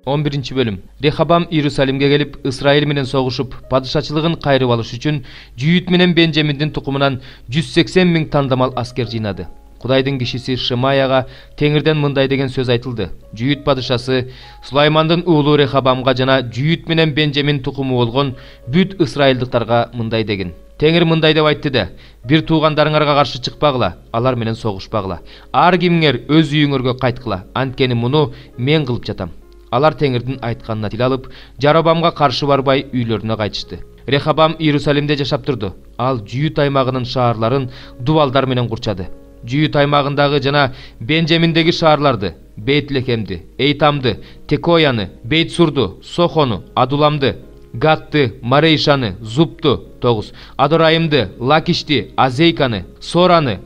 11 bölüm. Rehobam Иерусалимге келип, Исраил менен согушуп, падышачылыгын кайрып алыш үчүн Жүйүт менен Бенжаминдин тукумунан 180 000 тандамал аскер жыйнады. Кудайдын кишиси Шемаяга Теңирден мындай деген сөз айтылды. Жүйүт падышасы Сулаймандын уулу Рехобамга жана Жүйүт менен Бенжамин тукуму болгон бүт ысрайылдыктарга мындай деген. Теңир мындай деп айтты да: бир туугандарыңарга каршы чыкпагыла, алар менен согушпагыла. Ар кимиңер өз үйүңөргө кайткыла, анткени муну мен кылып жатам. Алар Теңирдин айтканына тил алып, Жаробамга каршы барбай үйлөрүнө кайтышты. Рехобам Иерусалимде жашап турду. Ал Жүйүт аймагынын шаарларын дубалдар менен курчады. Жүйүт аймагындагы жана Бенжаминдеги шаарларды, Бейтлехемди, Эйтамды, Текояны, Бейтсурду, Сохону, Адуламды, Гатты, Марейшаны, Зубту, 9, Адорайымды, Лакишти, Азейканы, Сораны,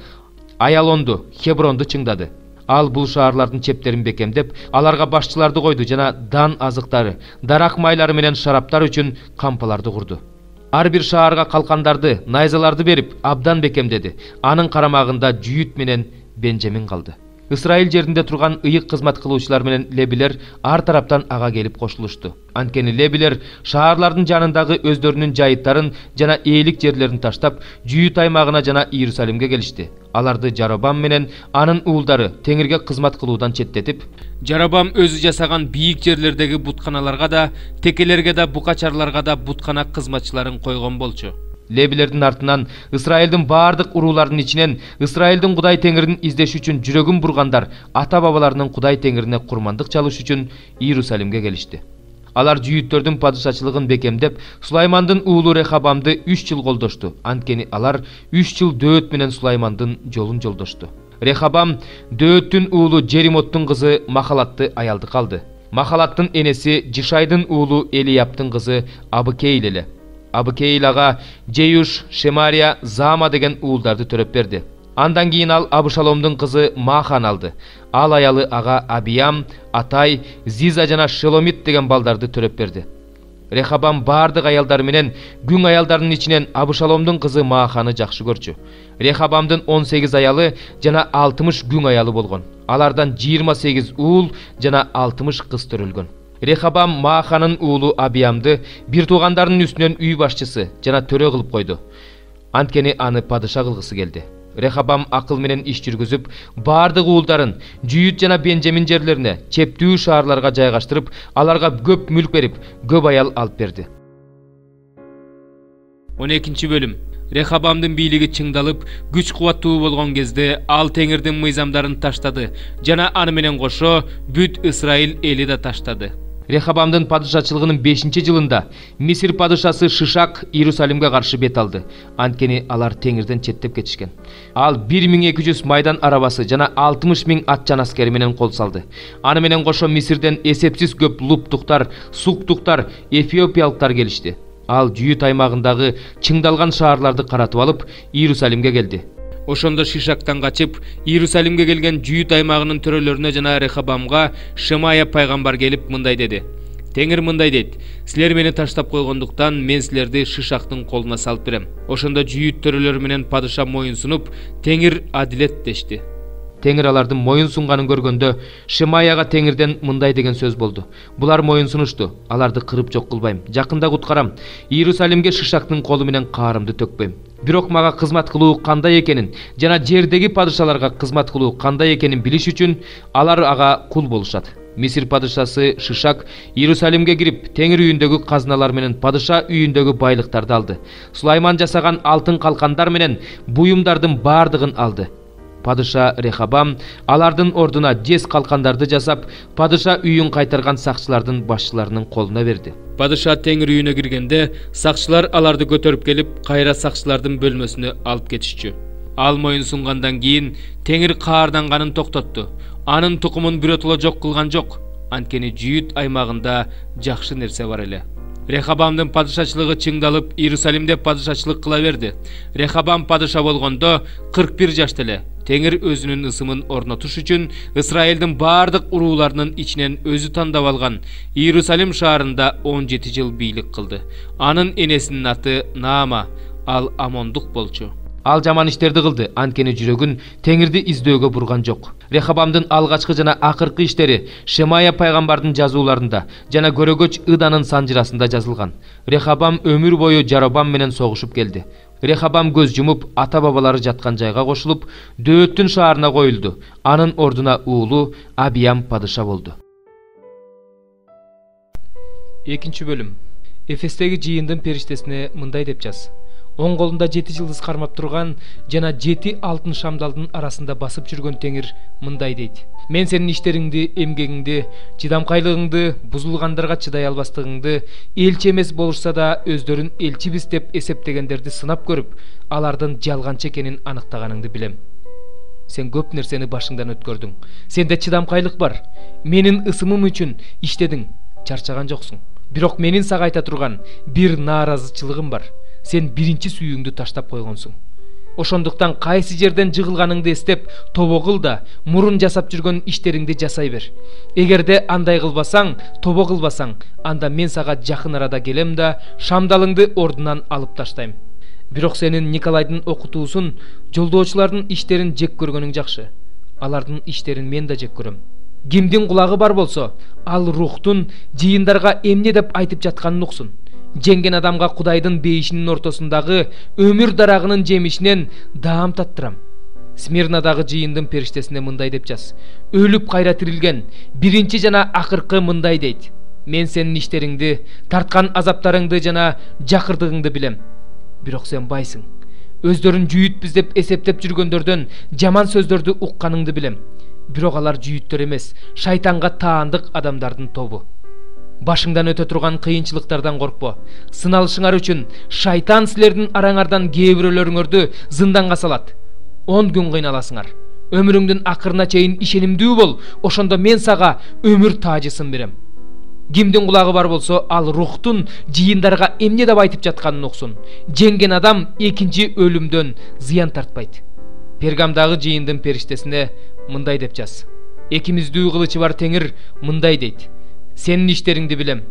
Аялонду, Хебронду чыңдады. Ал бул шаарлардын чептерин бекемдеп, аларга башчыларды койду жана дан азыктары, дарак майлары менен шараптар үчүн кампаларды курду. Ар бир шаарга калкандарды, найзаларды берип, абдан бекемдеди. Анын карамагында Жүйүт менен Бенжамин калды. Исраил жеринде турган ыйык кызмат кылуучулар менен лебилер ар тараптан ага келип кошулушту. Анткени лебилер шаарлардын жанындагы өздөрүнүн жайыттарын жана ээлик жерлерин таштап, Жүйүт аймагына жана Иерусалимге келишти. Аларды Жаробам менен анын уулдары Теңирге кызмат кылуудан четтетип, Жаробам өзү жасаган бийик жерлердеги бутканаларга да, текелерге да, букачарларга да буткана кызматчыларын койгон болчу. Лебилердин артынан Исраилдин бардык урууларынын ичинен Исраилдин Кудай Теңирин издеш үчүн жүрөгүн бургандар ата бабаларынын Кудай Теңирине курмандык чалыш үчүн Иерусалимге келишти. Алар жүйүттөрдүн падышачылыгын бекемдеп, Сулаймандын уулу Рехобамды 3 жыл колдошту. Анткени алар 3 жыл дөөт менен Сулаймандын жолун жолдошту. Рехобам дөөттүн уулу Жеримоттун кызы Махалатты аялды калды. Махалаттын энеси Жишайдын уулу Элияптын кызы Абыкейл эле. Абыкейл ага Жеюш, Шемария, Зама деген уулдарды төрөп берди. Андан кийин ал Абышаломдун кызы Махан алды. Ал аялы ага Абиям, Атай, Зиза жана Шеломит деген балдарды төрөп берди. Рехобам бардык аялдары менен күң аялдарынын ичинен Абышаломдун кызы Маханы жакшы көрчү. Рехобамдын 18 аялы жана 60 күң аялы болгон. Алардан 28 уул жана 60 кыз төрөлгөн. Рехобам Мааханын уулу Абиямды бир туугандарынын үстүнөн үй башчысы жана төрө кылып койду. Анткени аны падыша кылгысы келди. Рехобам акыл менен иш жүргүзүп, бардык уулдарын Жүйүт жана Бенжамин жерлерине, чептүү шаарларга жайгаштырып, аларга көп мүлк берип, көп аял алып берди. 12 бөлүм. Рехобамдын бийлиги чыңдалып, күч кубаттуу болгон кезде ал Теңирдин мыйзамдарын таштады жана аны менен кошо бүт Исраил эли да таштады. Рехобамдын падышачылыгынын 5 жылында Мисир падышасы Шишак Иерусалимге каршы бет алды. Анткени алар Теңирден четтеп кетишкен. Ал 1200 майдан арабасы жана 60 000 атчан аскери менен кол салды. Аны менен кошо Мисирден эсепсиз көп луптуктар, суктуктар, эфиопиялыктар келишти. Ал Жүйүт аймагындагы чыңдалган шаарларды каратып алып, Иерусалимге келди. Ошондо Шишактан качып, Иерусалимге келген Жүйүт аймагынын төрөлөрүнө жана Рехобамга Шемая пайгамбар келип мындай деди. Теңир мындай дейт: силер мени таштап койгондуктан мен силерди Шишактын колуна салып берем. Ошондо Жүйүт төрөлөрү менен падыша моюн сунуп, Теңир адилет дешти. Теңир алардын моюн сунганын көргөндө Шемаяга Теңирден мындай деген сөз болду. Булар моюн сунушту. Аларды кырып жок кылбайм. Жакында куткарам. Иерусалимге Шишактын колу менен каарымды төкпөйм. Бирок мага кызмат кылуу кандай экенин жана жердеги падышаларга кызмат кылуу кандай экенин билиш үчүн алар ага кул болушат. Мисир падышасы Шишак Иерусалимге кирип, Теңир үйүндөгү казыналар менен падыша үйүндөгү байлыктарды алды. Сулайман жасаган алтын калкандар менен буюмдардын бардыгын алды. Падыша Рехобам алардын ордуна 10 калкандарды жасап, падыша үйүн кайтарган сакчылардын башчыларынын колуна берди. Падыша Теңир үйүнө киргенде, сакчылар аларды көтөрүп келип, кайра сакчылардын бөлмөсүнө алып кетишчү. Ал моюн сунгандан кийин Теңир каарданганын токтотту. Анын тукумун биротоло жок кылган жок. Анткени Жүйүт аймагында жакшы нерсе бар эле. Рехобамдын падышачылыгы чыңдалып, Иерусалимде падышачылык кыла берди. Рехобам падыша болгондо 41 жашта эле. Теңир өзүнүн ысымын орнотуш үчүн Исраилдин бардык урууларынын ичинен өзү тандап алган Иерусалим шаарында 17 жыл бийлик кылды. Анын энесинин аты Наама, ал Амондук болчу. Ал жаман иштерди кылды, анткени жүрөгүн Теңирди издөөгө бурган жок. Рехабамдын алгачкы жана акыркы иштери Шемая пайгамбардын жазууларында жана көрөгөч Ыданын санжырасында жазылган. Рехабам өмүр бою Жаробам менен согушуп келди. Рехабам көз жумуп, ата-бабалары жаткан жайга кошулуп, Дөөттүн шаарына коюлду. Анын ордуна уулу Абиям падыша болду. 2-бөлүм. Эфестеги жыйындын периштесине мындай деп жаз. Оң колунда 7 жылдыз кармап турган жана 7 алтын шамдалдын арасында басып жүргөн Теңир мындай дейт. Мен сенин иштериңди, эмгегиңди, чыдамкайлыгыңды, бузулгандарга чыдай албастыгыңды, элчи эмес болушса да өздөрүн элчибиз деп эсептегендерди сынап көрүп, алардын жалганчы экенин аныктаганыңды билем. Сен көп нерсени башыңдан өткөрдүң. Сенде чыдамкайлык бар. Менин ысымым үчүн иштедиң, чарчаган жоксуң. Бирок менин сага айта турган бир нааразычылыгым бар. Сен биринчи сүйүүңдү таштап койгонсуң. Ошондуктан кайсы жерден жыгылганыңды эстеп, тобо кыл да, мурун жасап жүргөн иштериңди жасай бер. Эгерде андай кылбасаң, тобо кылбасаң, анда мен сага жакын арада келем да, шамдалыңды ордунан алып таштайм. Бирок сенин Николайдын окутуусун, жолдоочулардын иштерин жек көргөнүң жакшы. Алардын иштерин мен да жек көрөм. Кимдин кулагы бар болсо, ал рухтун жыйындарга эмне деп айтып жатканын уксун. Жеңген адамга Кудайдын бейишинин ортосундагы өмүр дарагынын жемишинен даам таттырам. Смирнадагы жыйындын периштесине мындай деп жаз. Өлүп кайра тирилген биринчи жана акыркы мындай дейт. Мен сенин иштериңди, тарткан азаптарыңды жана жакырдыгыңды билем. Бирок сен байсың. Өздөрүн жүйүтпүз деп эсептеп жүргөндөрдөн жаман сөздөрдү укканыңды билем. Бирок алар жүйүттөр эмес, шайтанга таандык адамдардын тобу. Башыңдан өтө турган кыйынчылыктардан коркпо. Сыналышыңар үчүн шайтан силердин араңардан кээ бирөөлөрүңөрдү зынданга салат. 10 күн кыйналасыңар. Өмүрүңдүн акырына чейин ишенимдүү бол, ошондо мен сага өмүр таажысын берем. Кимдин кулагы бар болсо, ал рухтун жыйындарга эмне деп айтып жатканын уксун. Жеңген адам экинчи өлүмдөн зыян тартпайт. Пергамдагы жыйындын периштесине мындай деп жаз. Экимиздүү кылычы бар Теңир мындай дейт. Сенин иштериңди билем.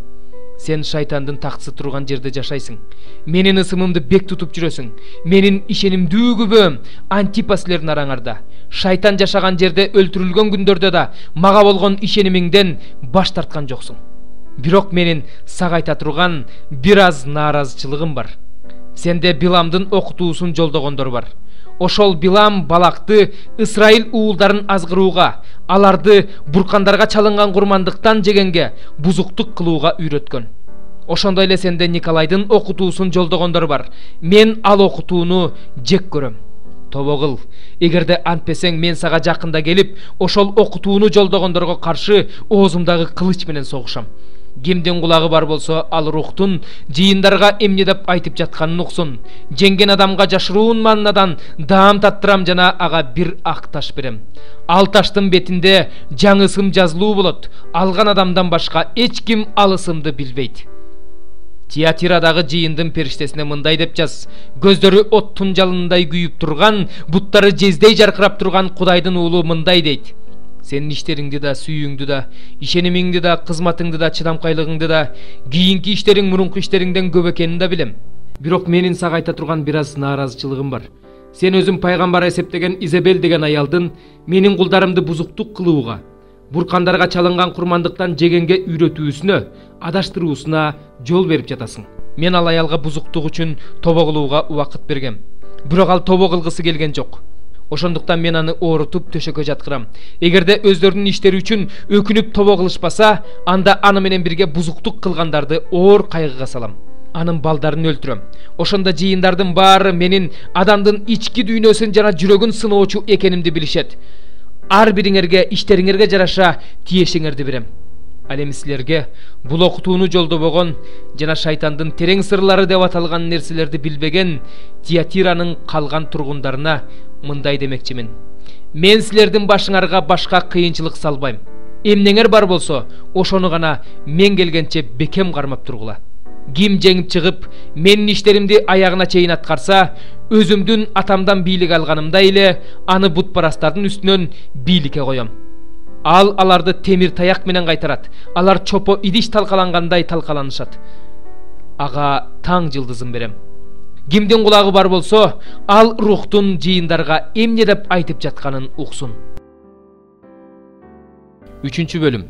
Сен шайтандын тактысы турган жерде жашайсың. Менин ысымымды бек тутуп жүрөсүң. Менин ишенимдүү күбөм Антипа силердин араңарда. Шайтан жашаган жерде өлтүрүлгөн күндөрдө да мага болгон ишенимиңден баш тарткан жоксуң. Бирок менин сага айта турган бир аз нааразычылыгым бар. Сенде Биламдын окутуусун жолдогондор бар. Ошол Билам Балакты Исраил уулдарын азгырууга, аларды буркандарга чалынган курмандыктан жегенге бузуктук кылууга үйрөткөн. Ошондой эле сенде Николайдын окутуусун жолдогондор бар. Мен ал окутууну жек көрөм. Тобо кыл. Эгерде антпесең, мен сага жакында келип, ошол окутууну жолдогондорго каршы оозумдагы кылыч менен согушам. Кимдин кулагы бар болсо, ал рухтун жыйындарга эмне деп айтып жатканын уксун. Жеңген адамга жашыруун маннадан даам таттырам жана ага бир ак таш берем. Ал таштын бетинде жаңы ысым жазылуу болот. Алган адамдан башка эч ким ал ысымды билбейт. Тиатирадагы жыйындын периштесине мындай деп жаз. Көздөрү оттун жалындай күйүп турган, буттары жездей жаркырап турган Кудайдын уулу мындай дейт. Сенин иштериңди да, сүйүүңдү да, ишенимиңди да, кызматыңды да, чыдамкайлыгыңды да, кийинки иштериң мурунку иштериңден көп экенин да билем. Бирок менин сага айта турган бир аз нааразычылыгым бар. Сен өзүң пайгамбар эсептеген Изабель деген аялдын менин кулдарымды бузуктук кылууга, буркандарга чалынган курмандыктан жегенге үйрөтүүсүнө, адаштыруусуна жол берип жатасың. Мен ал аялга бузуктук үчүн тобо кылууга убакыт бергем. Бирок ал тобо кылгысы келген жок. Ошондуктан мен аны оорутуп төшөккө жаткырам. Эгерде өздөрүнүн иштери үчүн өкүнүп тобо кылышпаса, анда аны менен бирге бузуктук кылгандарды оор кайгыга салам. Анын балдарын өлтүрөм. Ошондо жыйындардын баары менин адамдын ички дүйнөсүн жана жүрөгүн сыноочу экенимди билишет. Ар бириңерге иштериңерге жараша тиешиңерди берем. Ал эми силерге бул окутууну жолдобогон жана шайтандын терең сырлары деп аталган нерселерди билбеген Тиатиранын калган тургундарына мындай демекчимин. Мен силердин башыңарга башка кыйынчылык салбайм. Эмнеңер бар болсо, ошону гана мен келгенче бекем кармап тургула. Ким жеңип чыгып, менин иштеримди аягына чейин аткарса, өзүмдүн атамдан бийлик алганымдай эле аны бутпарастардын үстүнөн бийликке коем. Ал аларды темир таяк менен кайтарат. Алар чопо идиш талкалангандай талкаланышат. Ага таң жылдызын берем. Кимдин кулагы бар болсо, ал рухтун жыйындарга эмне деп айтып жатканын уксун. 3-бөлүм.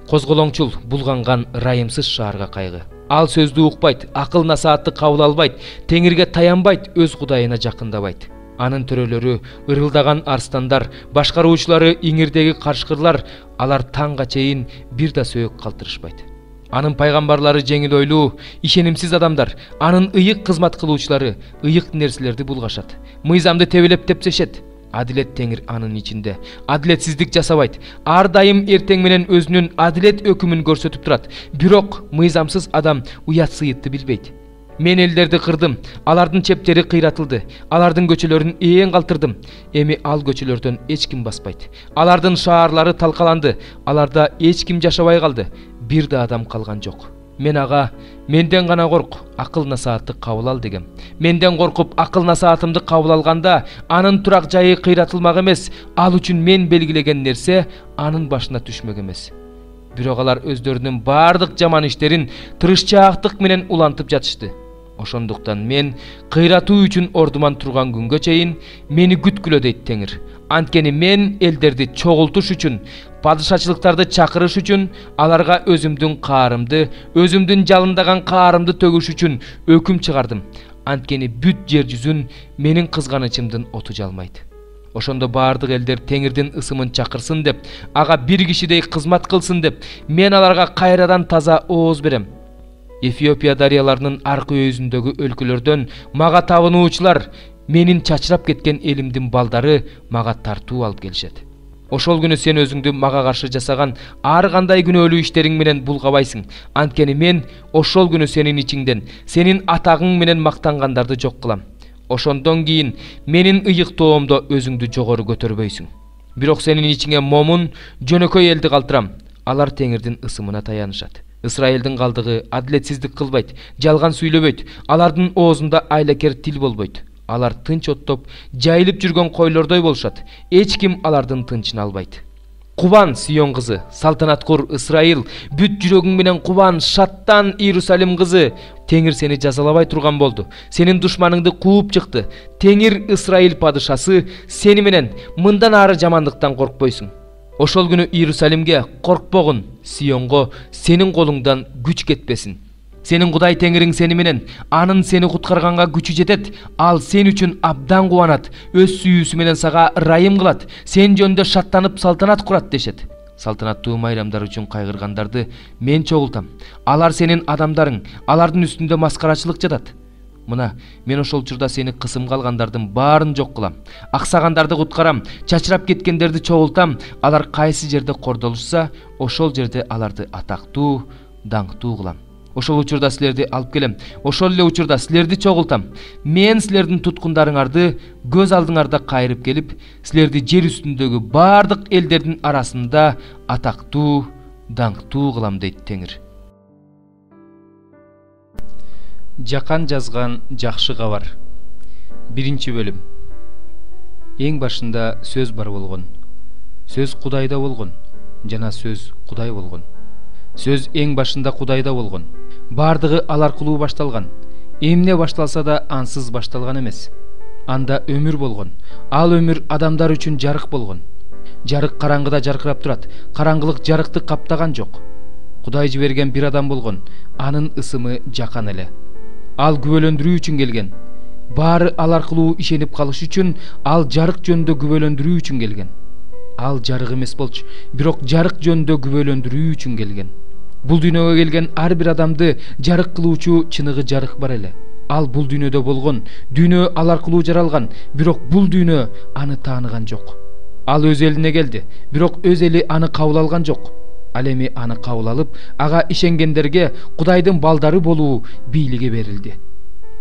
Козголоңчул булганган райымсыз шаарга кайгы. Ал сөздү укпайт, акыл насаатты кабыл албайт, теңирге таянбайт, өз кудайына жакындабайт. Анын төрөлөрү ырылдаган арстандар, башкаруучулары иңирдеги карышкырлар, алар таңга чейин бир да сөөк калтырышпайт. Анын пайгамбарлары жеңил ойлуу, ишенимсиз адамдар, анын ыйык кызмат кылуучулары ыйык нерселерди булгашат. Мыйзамды тебелеп тепсешет. Адилет теңир анын ичинде. Адилетсиздик жасабайт. Ар дайым эртең менен өзүнүн адилет өкүмүн көрсөтүп турат. Бирок мыйзамсыз адам уят сыйытты билбейт. Мен элдерди кырдым, алардын чептери кыйратылды, алардын көчөлөрүн ээн калтырдым. Эми ал көчөлөрдөн эч ким баспайт. Алардын шаарлары талкаланды, аларда эч ким жашабай калды. Бир да адам калган жок. Мен ага, менден гана корк, акыл насаатты кабыл ал дегем. Менден коркуп акыл насаатымды кабыл алганда, анын турак жайы кыйратылмак эмес, ал үчүн мен белгилеген нерсе анын башына түшмөк эмес. Бирок алар өздөрүнүн бардык жаман иштерин тырышчаактык менен улантып жатышты. Ошондуктан мен кыйратуу үчүн ордуман турган күнгө чейин мени күткүлө дейт теңир. Анткени мен элдерди чогултуш үчүн, падышачылыктарды чакырыш үчүн, аларга өзүмдүн каарымды, өзүмдүн жалындаган каарымды төгүш үчүн өкүм чыгардым. Анткени бүт жер жүзүн менин кызганычымдын оту жалмайт. Ошондо бардык элдер теңирдин ысымын чакырсын деп, ага бир кишидей кызмат кылсын деп, мен аларга кайрадан таза ооз берем. Эфиопия дарыяларынын аркы өйүзүндөгү өлкөлөрдөн мага табынуучулар, менин чачырап кеткен элимдин балдары мага тартуу алып келишет. Ошол күнү сен өзүңдү мага каршы жасаган ар кандай күнөөлүү иштериң менен булгабайсың. Анткени мен ошол күнү сенин ичиңден, сенин атагың менен мактангандарды жок кылам. Ошондон кийин менин ыйыктоомдо өзүңдү жогору көтөрбөйсүң. Бирок сенин ичиңе момун, жөнөкөй элди калтырам. Алар теңирдин ысымына таянышат. Исраилдин калдыгы адилетсиздик кылбайт, жалган сүйлөбөйт, алардын оозунда айлакер тил болбойт. Алар тынч оттоп, жайылып жүргөн койлордой болушат. Эч ким алардын тынчын албайт. Кубан, Сион кызы, салтанаткур Исраил, бүт жүрөгүң менен кубан, шаттан Иерусалим кызы. Теңир сени жазалабай турган болду. Сенин душманыңды кууп чыкты. Теңир Исраил падышасы сени менен мындан ары жамандыктан коркпойсуң. Ошол күнү Иерусалимге коркпогун, Сионго сенин колуңдан күч кетпесин. Сенин Кудай теңириң сени менен, анын сени куткарганга күчү жетет. Ал сен үчүн абдан кубанат, өз сүйүүсү менен сага ырайым кылат, сен жөнүндө шаттанып салтанат курат дешет. Салтанаттуу майрамдар үчүн кайгыргандарды мен чогултам. Алар сенин адамдарың, алардын үстүндө маскарачылык жатат. Мына, мен ошол учурда сени кысымга алгандардын баарын жок кылам. Аксагандарды куткарам, чачырап кеткендерди чогултам. Алар кайсы жерде кордолушса, ошол жерде аларды атактуу, даңктуу кылам. Ошол учурда силерди алып келем. Ошол эле учурда силерди чогултам. Мен силердин туткундарыңарды көз алдыңарда кайрып келип, силерди жер үстүндөгү бардык элдердин арасында атактуу, даңктуу кылам дейт теңир. Жакан жазган жакшы кабар. 1-бөлүм. Эң башында сөз бар болгон. Сөз Кудайда болгон, жана сөз Кудай болгон. Сөз эң башында Кудайда болгон. Бардыгы ал аркылуу башталган. Эмне башталса да ансыз башталган эмес. Анда өмүр болгон. Ал өмүр адамдар үчүн жарык болгон. Жарык караңгыда жаркырап турат. Караңгылык жарыкты каптаган жок. Кудай жиберген бир адам болгон. Анын ысымы Жакан эле. Ал күбөлөндүрүү үчүн келген. Баары ал аркылуу ишенип калыш үчүн, ал жарык жөнүндө күбөлөндүрүү үчүн келген. Ал жарык эмес болчу, бирок жарык жөнүндө күбөлөндүрүү үчүн келген. Бул дүйнөгө келген ар бир адамды жарык кылуучу чыныгы жарык бар эле. Ал бул дүйнөдө болгон, дүйнө ал аркылуу жаралган, бирок бул дүйнө аны тааныган жок. Ал өз элине келди, бирок өз эли аны кабыл алган жок. Ал эми аны кабыл алып, ага ишенгендерге Кудайдын балдары болуу бийлиги берилди.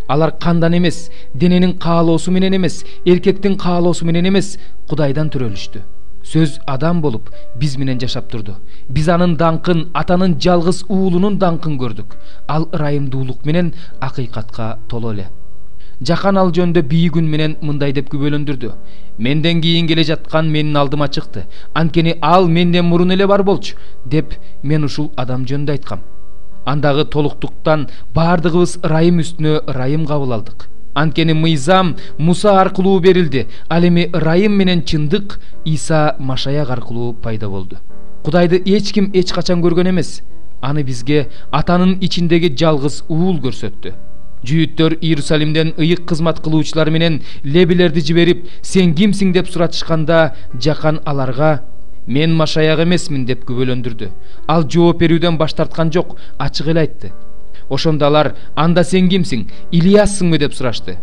Алар кандан эмес, дененин каалоосу менен эмес, эркектин каалоосу менен эмес, Кудайдан төрөлүштү. Сөз адам болуп биз менен жашап турду. Биз анын даңкын, атанын жалгыз уулунун даңкын көрдүк. Ал ырайымдуулук менен акыйкатка толо эле. Жакан ал жөндө бийи күн менен мындай деп күбөлөндүрдү. Менден кийин келе жаткан менин алдыма чыкты. Анткени ал менден мурун эле бар болчу, деп мен ушул адам жөнүндө айткам. Андагы толуктуктан бардыгыбыз ырайым үстүнө ырайым кабыл алдык. Анткени мыйзам Муса аркылуу берилди. Ал эми ырайым менен чындык Иса Машаяк аркылуу пайда болду. Кудайды эч ким эч качан көргөн эмес. Аны бизге атанын ичиндеги жалгыз уул көрсөттү. Жүйүттөр Иерусалимден ыйык кызмат кылуучулар менен лебилерди жиберип, сен кимсиң деп суратышканда, Жакан аларга мен Машаяк эмесмин деп күбөлөндүрдү. Ал жооп берүүдөн баш тарткан жок, ачык эле айтты. Ошондо алар, анда сен кимсиң? Илияссыңбы деп сурашты.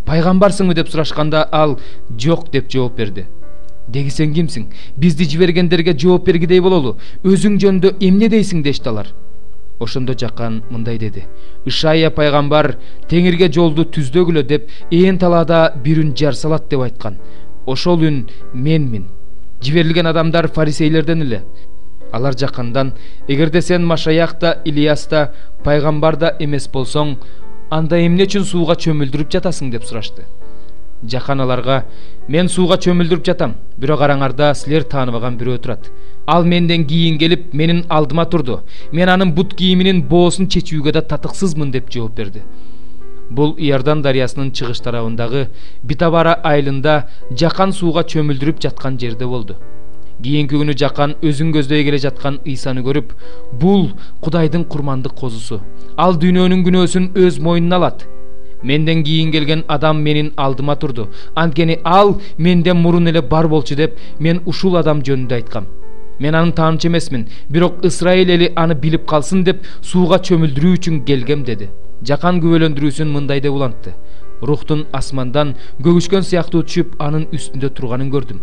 Пайгамбарсыңбы деп сурашканда ал жок деп жооп берди. Деги сен кимсиң? Бизди жибергендерге жооп бергидей бололу. Өзүң жөнүндө эмне дейсиң дешти алар. Ошондо Жакан мындай деди: Ишая пайгамбар теңирге жолду түздөгүлө деп ээн талаада бир үн жар салат деп айткан. Ошол үн менмин. Жиберилген адамдар фарисейлерден эле. Алар Жакандан: эгерде сен Машаяк да, Илияс да, пайгамбар да эмес болсоң, анда эмне үчүн сууга чөмүлдүрүп жатасың деп сурашты. Жакан аларга: мен сууга чөмүлдүрүп жатам, бирок араңарда силер тааныбаган бирөө турат. Ал менден кийин келип менин алдыма турду. Мен анын бут кийиминин боосун чечүүгө да татыксызмын деп жооп берди. Бул Иордан дарыясынын чыгыш тарабындагы Битабара айылында Жакан сууга чөмүлдүрүп жаткан жерде болду. Кийинки күнү Жакан өзүн көздөй келе жаткан Исаны көрүп, бул Кудайдын курмандык козусу. Ал дүйнөнүн күнөөсүн өз мойнуна алат. Менден кийин келген адам менин алдыма турду. Анткени ал менден мурун эле бар болчу деп мен ушул адам жөнүндө айткам. Мен анын таанычы эмесмин, бирок Исраил эли аны билип калсын деп сууга чөмүлдүрүү үчүн келгем деди. Жакан күбөлөндүрүүсүн мындай деп улантты: Рухтун асмандан көгүшкөн сыяктуу түшүп анын үстүндө турганын көрдүм.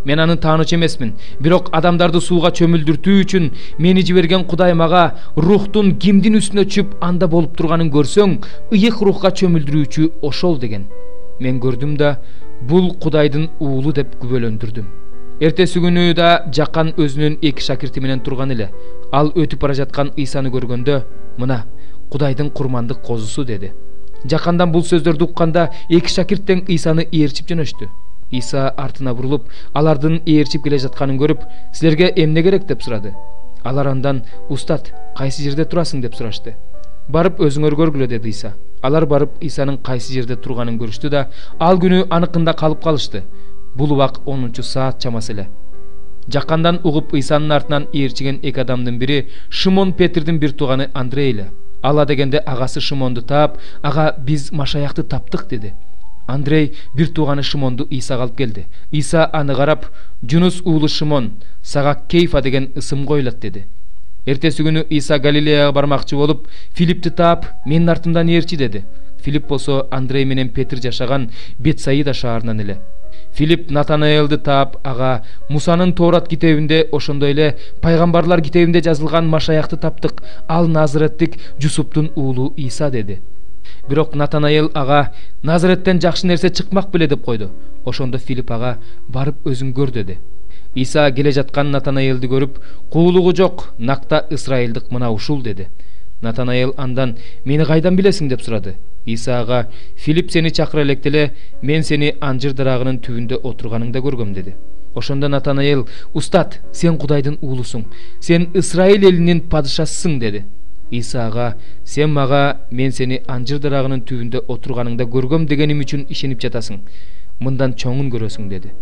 Мен анын таанычы эмесмин, бирок адамдарды сууга чөмүлдүртүү үчүн мени жиберген Кудай мага рухтун кимдин үстүнө түшүп анда болуп турганын көрсөң, ыйык рухка чөмүлдүрүүчү ошол деген. Мен көрдүм да, бул Кудайдын уулу деп күбөлөндүрдүм. Эртеси күнү да Жакан өзүнүн эки шакирти менен турган эле. Ал өтүп бара жаткан Исаны көргөндө: мына Кудайдын курмандык козусу деди. Жакандан бул сөздөрдү укканда эки шакирт тең Исаны ээрчип жөнөштү. Иса артына бурулуп, алардын ээрчип келе жатканын көрүп, силерге эмне керек деп сурады. Алар андан: Устат, кайсы жерде турасың деп сурашты. Барып өзүңөр көргүлө деди Иса. Алар барып Исанын кайсы жерде турганын көрүштү да, ал күнү аныкында калып калышты. Бул убак 10-саат чамасы эле. Жакандан угуп Исанын артынан ээрчиген эки адамдын бири Шимон Петрдин бир тууганы Андрей эле. Ала дегенде агасы Шимонду таап: ага, биз Машаякты таптык деди. Андрей бир тууганы Шимонду Исага алып келди. Иса аны карап: Жунус уулу Шимон, сага Кейфа деген ысым коюлат деди. Эртеси күнү Иса Галилеяга бармакчы болуп, Филипти таап: менин артымдан ээрчи деди. Филип болсо Андрей менен Петр жашаган Бетсаида шаарынан эле. Филип Натанаэлди таап, ага, Мусанын Тоорат китебинде, ошондой эле пайгамбарлар китебинде жазылган Машаякты таптык, ал Назареттик Жусуптун уулу Иса деди. Бирок Натанаэл ага: Назареттен жакшы нерсе чыкмак беле деп койду. Ошондо Филип ага: барып өзүң көр деди. Иса келе жаткан Натанаэлди көрүп: куулугу жок, накта Исраилдик мына ушул деди. Натанаэл андан: мени кайдан билесиң деп сурады. Иса ага: Филип сени чакыра электеле, мен сени анжыр дарагынын түбүндө отурганыңда көргөм деди. Ошондо Натанаэл: Устат, сен Кудайдын уулусуң, сен Исраил элинин падышасысың деди. Иса ага: сен мага мен сени анжыр дарагынын түбүндө отурганыңда көргөм дегеним үчүн ишенип жатасың. Мындан чоңун көрөсүң деди.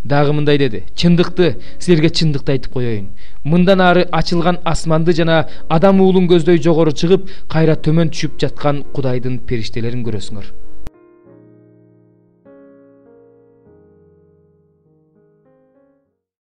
Дагы мындай деди: чындыкты, силерге чындыкты айтып коеюн. Мындан ары ачылган асманды жана адам уулун көздөй жогору чыгып, кайра төмөн түшүп жаткан Кудайдын периштелерин көрөсүңөр.